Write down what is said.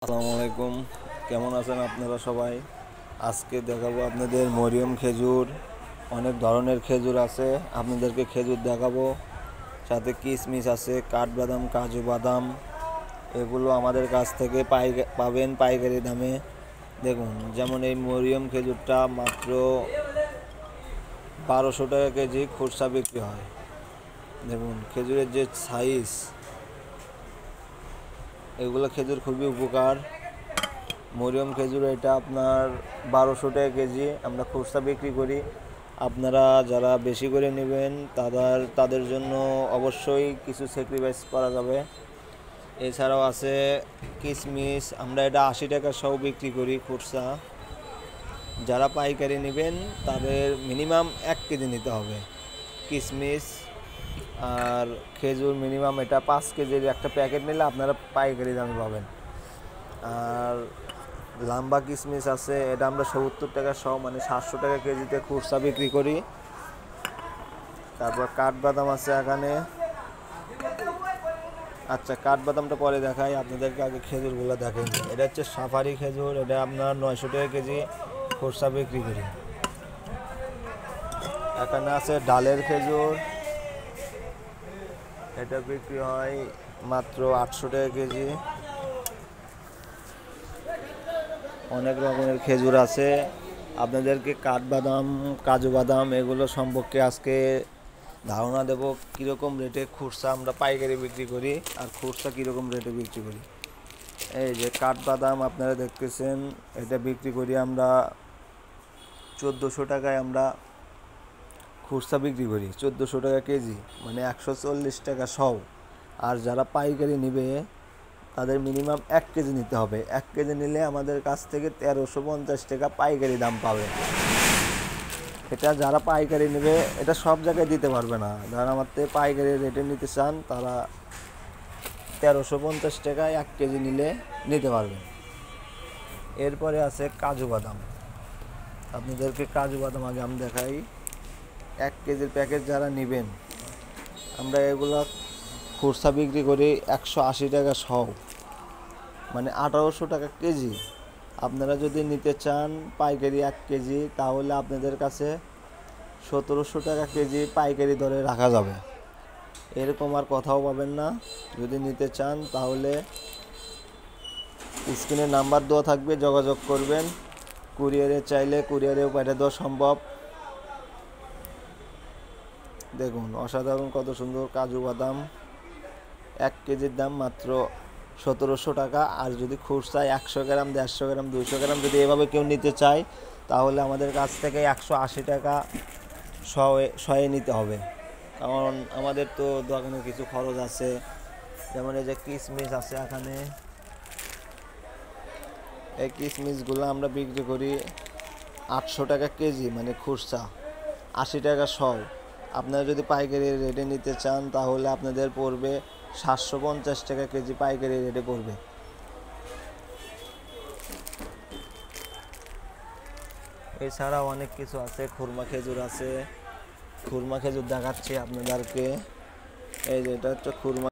আসসালামু আলাইকুম, কেমন আছেন আপনারা সবাই? আজকে দেখাবো আপনাদের মরিয়ম খেজুর। অনেক ধরনের খেজুর আছে, আপনাদেরকে খেজুর দেখাবো। সাথে কিশমিশ আছে, কাঠবাদাম, কাজু বাদাম, এগুলো আমাদের কাছ থেকে পাবেন পাইকারি দামে। দেখুন, যেমন এই মরিয়ম খেজুরটা মাত্র 1200 টাকা কেজি খুচরা বিক্রি হয়। দেখুন খেজুরের যে সাইজ, এগুলো খেজুর খুবই উপকার। মরিয়ম খেজুর এটা আপনার 1200 টাকা কেজি আমরা খুচরা বিক্রি করি। আপনারা যারা বেশি করে নেবেন তাদের জন্য অবশ্যই কিছু স্যাক্রিফাইস করা যাবে। এছাড়াও আছে কিশমিশ, আমরা এটা 80 টাকা সহ বিক্রি করি খুচরা। যারা পাইকারি নেবেন তাদের মিনিমাম 1 কেজি নিতে হবে কিশমিশ। আর খেজুর মিনিমাম এটা 5 কেজির একটা প্যাকেট নিলে আপনারা পাইকারি দামে পাবেন। আর লাম্বা কিশমিশ আছে, এটা আমরা 70 টাকা সহ, মানে 700 টাকা কেজিতে খুচরা বিক্রি করি। তারপর কাঠবাদাম আছে এখানে। আচ্ছা, কাঠবাদামটা পরে দেখাই, আপনাদেরকে আগে খেজুরগুলো দেখেন। এটা হচ্ছে সাফারি খেজুর, এটা আপনার 900 টাকা কেজি খুচরা বিক্রি করি। এখানে আছে ডালের খেজুর, এটা বিক্রি হয় মাত্র 800 টাকা কেজি। অনেক রকমের খেজুর আছে। আপনাদেরকে কাঠবাদাম, কাজু বাদাম এগুলো সম্পর্কে আজকে ধারণা দেব, কীরকম রেটে খুচরা আমরা পাইকারি বিক্রি করি আর খুচরা কীরকম রেটে বিক্রি করি। এই যে কাঠবাদাম আপনারা দেখতেছেন, এটা বিক্রি করি আমরা 1400 টাকায়। আমরা খুচরা বিক্রি করি 1400 টাকা কেজি, মানে 140 টাকা সহ। আর যারা পাইকারি নেবে তাদের মিনিমাম 1 কেজি নিতে হবে। 1 কেজি নিলে আমাদের কাছ থেকে 1350 টাকা পাইকারি দাম পাবে। এটা যারা পাইকারি নেবে, এটা সব জায়গায় দিতে পারবে না। যারা আমার থেকে পাইকারি রেটে নিতে চান তারা 1350 টাকায় 1 কেজি নিতে পারবেন। এরপরে আছে কাজু বাদাম। আপনাদেরকে কাজু বাদাম আগে আমি দেখাই। 1 কেজির প্যাকেট যারা নেবেন, আমরা এগুলো খুচরা বিক্রি করি 180 টাকা সহ, মানে 1800 টাকা কেজি। আপনারা যদি নিতে চান পাইকারি 1 কেজি, তাহলে আপনাদের কাছে 1700 টাকা কেজি পাইকারি দরে রাখা যাবে। এরকম আর কথাও পাবেন না। যদি নিতে চান তাহলে স্ক্রিনে নাম্বার দেওয়া থাকবে, যোগাযোগ করবেন। কুরিয়ারে চাইলে কুরিয়ারেও পাঠিয়ে দেওয়া সম্ভব। দেখুন অসাধারণ কত সুন্দর কাজু বাদাম। 1 কেজির দাম মাত্র 1700 টাকা। আর যদি খুচরায় 100 গ্রাম, 150 গ্রাম, 200 গ্রাম যদি এভাবে কেউ নিতে চায়, তাহলে আমাদের কাছ থেকে 180 টাকা শয়ে নিতে হবে। কারণ আমাদের তো দোকানে কিছু খরচ আছে। যেমন এই যে কিশমিশ আছে এখানে, এই কিশমিশগুলো আমরা বিক্রি করি 800 টাকা কেজি, মানে খুচরা 80 টাকা সহ। আপনারা যদি পাইকারি রেটে নিতে চান তাহলে আপনাদের পড়বে 750 টাকা কেজি পাইকারি রেটে পড়বে। এছাড়াও অনেক কিছু আছে। খুরমা খেজুর আছে, খুরমা খেজুর দেখাচ্ছি আপনাদেরকে। এই যে এটা হচ্ছে খুরমা